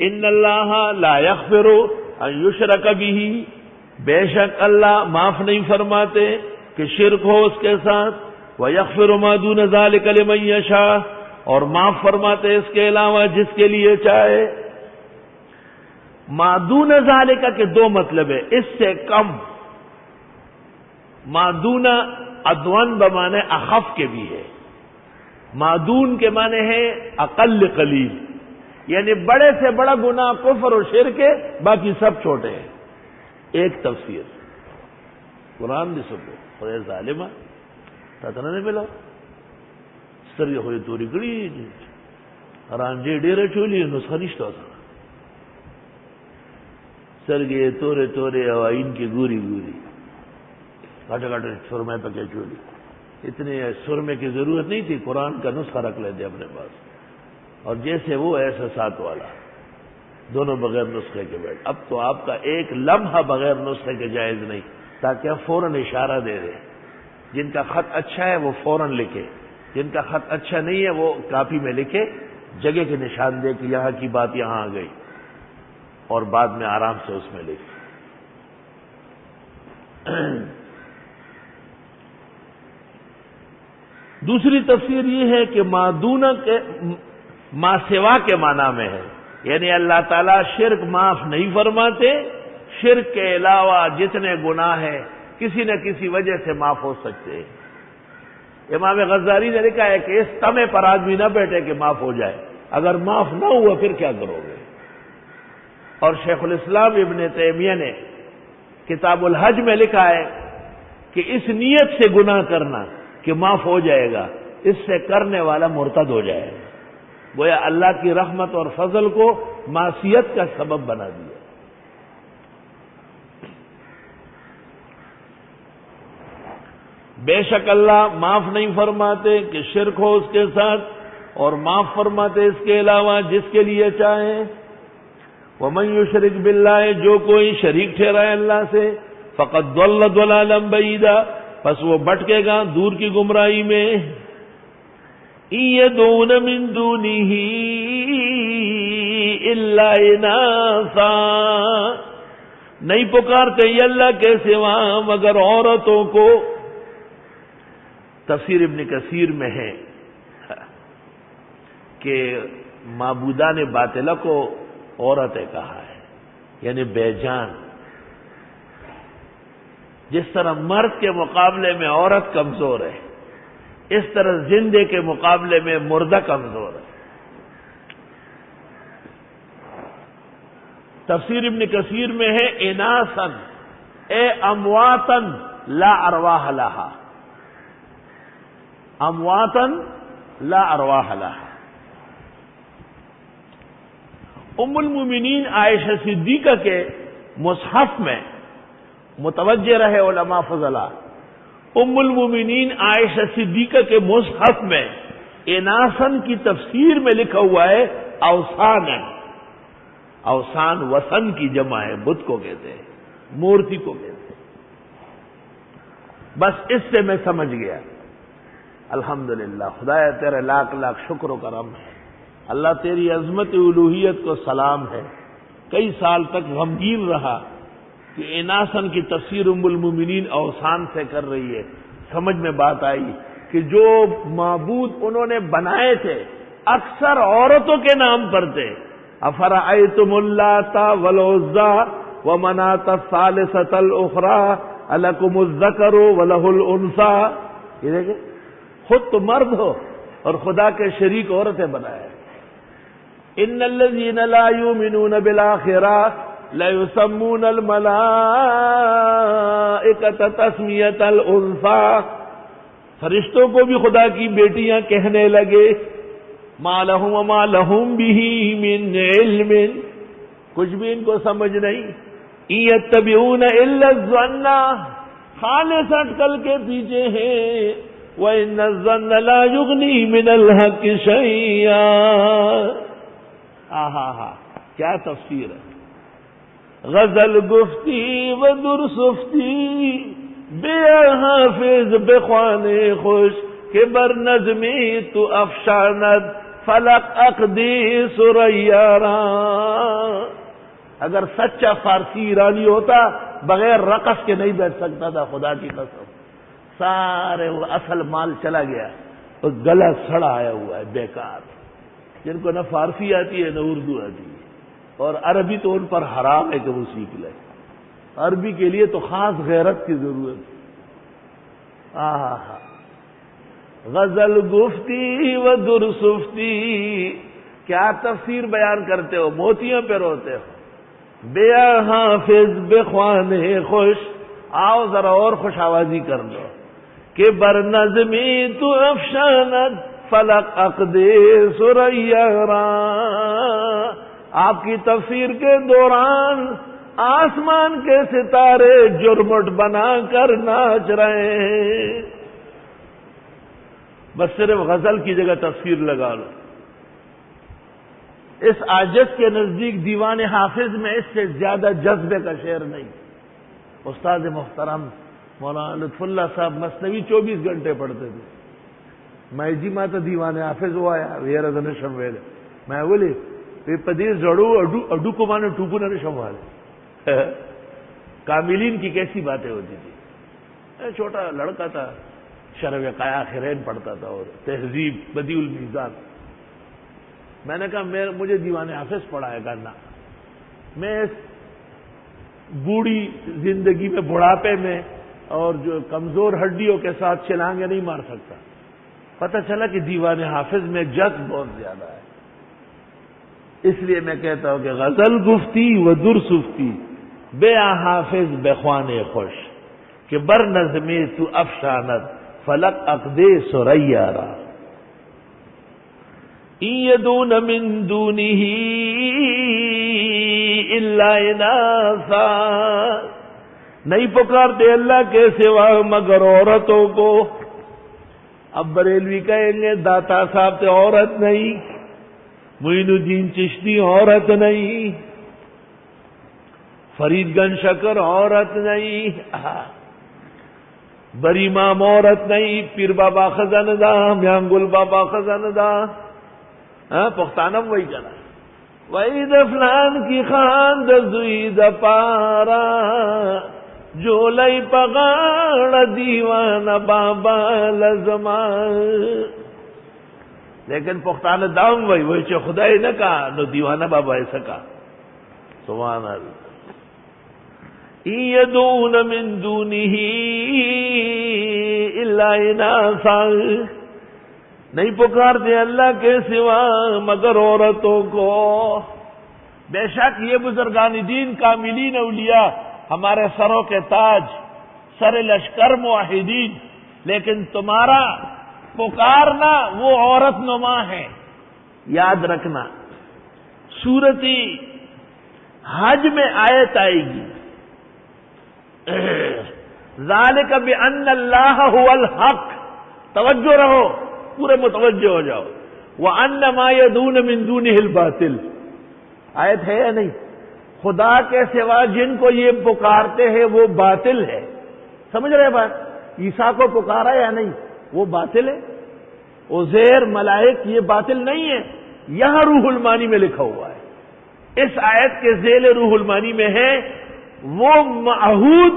ان اللہ لا یغفر ان یشرک بہ، بے شک اللہ معاف نہیں فرماتے کہ شرک ہو اس کے ساتھ، وَيَغْفِرُ مَا دُونَ ذَلِكَ لِمَن يَشَاءُ، اور معاف فرماتے اس کے علاوہ جس کے لیے چاہے۔ ما دون ذالک کے دو مطلب ہے، اس سے کم، ما دون ادون بمانے اخف کے بھی ہے، ما دون کے معنی ہے اقل قلیل، یعنی بڑے سے بڑا گناہ کفر و شرک ہے، باقی سب چھوٹے ہیں۔ ایک تفسیر قرآن بھی سن لو، خدای ظالمہ تاتنا نے ملا سترګې خو یې تورې کړي رانجې ډېره چولې نسخه نشته ورسره، سترګې یې تورې تورې او عین کې ګوري ګوري، گھٹے گھٹے سرمے پہ کیا چولی، اتنے سرمے کی ضرورت نہیں تھی، قرآن کا نسخہ رکھ لیتے اپنے پاس، اور جیسے وہ ایسا ساتھ والا، دونوں بغیر نسخے کے بیٹھ۔ اب تو آپ کا ایک لمحہ بغیر نسخے کے جائز نہیں، تاکہ آپ فوراً اشارہ دے دیں، جن کا خط اچھا ہے وہ فوراً لکھے، جن کا خط اچھا نہیں ہے وہ کاپی میں لکھے، جگہ کے نشان دے کہ یہاں کی بات یہاں آ گئی، اور بعد میں آرام سے اس میں لکھے۔ دوسری تفسیر یہ ہے کہ مادون کے ما سوا کے معنی میں ہے، یعنی اللہ تعالیٰ شرک معاف نہیں فرماتے، شرک کے علاوہ جتنے گناہ ہیں کسی نہ کسی وجہ سے معاف ہو سکتے ہیں۔ امام غزالی نے لکھا ہے کہ اس طمع پر آدمی نہ بیٹھے کہ معاف ہو جائے، اگر معاف نہ ہوا پھر کیا کرو گے؟ اور شیخ الاسلام ابن تیمیہ نے کتاب الحج میں لکھا ہے کہ اس نیت سے گناہ کرنا کہ معاف ہو جائے گا، اس سے کرنے والا مرتد ہو جائے گا، گویا اللہ کی رحمت اور فضل کو معصیت کا سبب بنا دیا۔ بے شک اللہ معاف نہیں فرماتے کہ شرک ہو اس کے ساتھ، اور معاف فرماتے اس کے علاوہ جس کے لیے چاہیں۔ وَمَن يُشْرِكْ بِاللَّهِ، جو کوئی شریک ٹھہرائے اللہ سے، فَقَدْ ضَلَّ ضَلَالًا بَعِيدًا، پس وہ بھٹکے گا دور کی گمراہی میں۔ إِن يَدْعُونَ مِن دُونِهِ إِلَّا إِنَاثًا، نہیں پکارتے یہ اللہ کے سوا مگر عورتوں کو۔ تفسیر ابن کثیر میں ہے کہ معبودان باطلہ کو عورتیں کہا ہے، یعنی بے جان۔ جس طرح مرد کے مقابلے میں عورت کمزور ہے، اس طرح زندے کے مقابلے میں مردہ کمزور ہے۔ تفسیر ابن کثیر میں ہے اناسن اے امواتن لا ارواح لہا، امواتن لا ارواح لہا۔ ام المومنین عائشہ صدیقہ کے مصحف میں متوجہ رہے علماء فضلہ، ام المومنین عائشہ صدیقہ کے مصحف میں اناسن کی تفسیر میں لکھا ہوا ہے اوثانن، اوثان وثن کی جمع ہے، بت کو کہتے ہیں، مورتی کو کہتے ہیں۔ بس اس سے میں سمجھ گیا۔ الحمدللہ خدایا تیرے لاکھ لاکھ شکر و کرم ہے، اللہ تیری عظمت الوہیت کو سلام ہے۔ کئی سال تک غمگین رہا کہ اناسن کی تفسیر ام المومنین اوثان سے کر رہی ہے، سمجھ میں بات آئی کہ جو معبود انہوں نے بنائے تھے اکثر عورتوں کے نام پر تھے۔ افرأیتم اللات والعزی ومناۃ الثالثۃ الاخری الکم الذکر ولہ الانثی، یہ دیکھیں خود تو مرد ہو اور خدا کے شریک عورتیں بنائے۔ ان الذین لا یؤمنون بالآخرہ لَيُسَمُّونَ الْمَلَائِكَةَ تَسْمِيَةَ الْأُنثىٰ، فرشتوں کو بھی خدا کی بیٹیاں کہنے لگے۔ مَا لَهُمْ وَمَا لَهُمْ بِهِ مِنْ عِلْمٍ، کچھ بھی ان کو سمجھ نہیں۔ إِن يَتَّبِعُونَ إِلَّا الظَّنَّ، خالص اٹکل کے پیچھے ہیں۔ وَإِنَّ الظَّنَّ لَا يُغْنِي مِنَ الْحَقِّ شَيْئًا۔ آہا کیا تفسیر ہے! غزل گفتی و در سفتی بے حافظ بے خوانے خوش کہ بر نظمی تو افشاند فلق اقدی سریارا. اگر سچا فارسی ایرانی ہوتا بغیر رقص کے نہیں بیٹھ سکتا تھا، خدا کی قسم. سارے وہ اصل مال چلا گیا، تو گلا سڑا آیا ہوا ہے بیکار. جن کو نہ فارسی آتی ہے نہ اردو آتی ہے، اور عربی تو ان پر حرام ہے کہ وہ سیکھ لے. عربی کے لیے تو خاص غیرت کی ضرورت ہے. غزل گفتی و درسفتی، کیا تفسیر بیان کرتے ہو، موتیوں پہ روتے ہو. بے حافظ بے خوانے خوش، آؤ ذرا اور خوش آوازی کر لو. کہ بر نظمی تو افشانت فلق عقد سریارا. آپ کی تفسیر کے دوران آسمان کے ستارے جرمٹ بنا کر ناچ رہے ہیں. بس صرف غزل کی جگہ تفسیر لگا لو. اس عاجز کے نزدیک دیوان حافظ میں اس سے زیادہ جذبے کا شعر نہیں. استاد محترم مولانا لطف اللہ صاحب مثنوی 24 گھنٹے پڑھتے تھے. میں جی ماں تو دیوان حافظ ہوا ویر نشم ویلے میں بولی پدیر جڑو اڈو کو مانے ٹوپو نہ نشم والے. کاملین کی کیسی باتیں ہوتی تھی. چھوٹا لڑکا تھا، شرح وقایہ خیرین پڑھتا تھا اور تہذیب بدیع المیزان. میں نے کہا مجھے دیوان حافظ پڑھا ہے کرنا. میں اس بوڑھی زندگی میں بڑھاپے میں اور جو کمزور ہڈیوں کے ساتھ چھلانگیں نہیں مار سکتا. پتہ چلا کہ دیوان حافظ میں جذب بہت زیادہ ہے. اس لیے میں کہتا ہوں کہ غزل گفتی و در سفتی بے حافظ بے خوانے خوش. کہ بر نظمی تو افشانت فلق عقد سریارا. یدون من دونہ الا اناثا، نہیں پکارتے اللہ کے سوا مگر عورتوں کو. اب بریلوی کہیں گے داتا صاحب تو عورت نہیں، معین الدین چشتی عورت نہیں، فرید گنج شکر عورت نہیں، بری امام عورت نہیں، پیر بابا خزاندہ، میاں گل بابا خزاندہ. پختانم وہی چلا. وہی دفلان کی خاند زوئی د پارا، جو لئی پگاڑ دیوان بابا لزمان. لیکن پختان دام وہی چھ خدای نہ کہا نو دیوانہ بابا ایسا کہا. سبحان اللہ. یدون من دونہ الا اناثا، نہیں پکارتے اللہ کے سوا مگر عورتوں کو. بے شک یہ بزرگان دین کاملین اولیاء ہمارے سروں کے تاج، سر لشکر موحدین، لیکن تمہارا پکارنا وہ عورت نما ہے. یاد رکھنا سورت حج میں آیت آئے گی ذالک بان اللہ هو الحق. توجہ رہو، پورے متوجہ ہو جاؤ. وان ما يدعون من دونه الباطل. آیت ہے یا نہیں؟ خدا کے سوا جن کو یہ پکارتے ہیں وہ باطل ہے. سمجھ رہے بات؟ عیسیٰ کو پکارا یا نہیں؟ وہ باطل ہے. عزیر، ملائک یہ باطل نہیں ہے. یہاں روح المانی میں لکھا ہوا ہے. اس آیت کے ذیل روح المانی میں ہے وہ معہود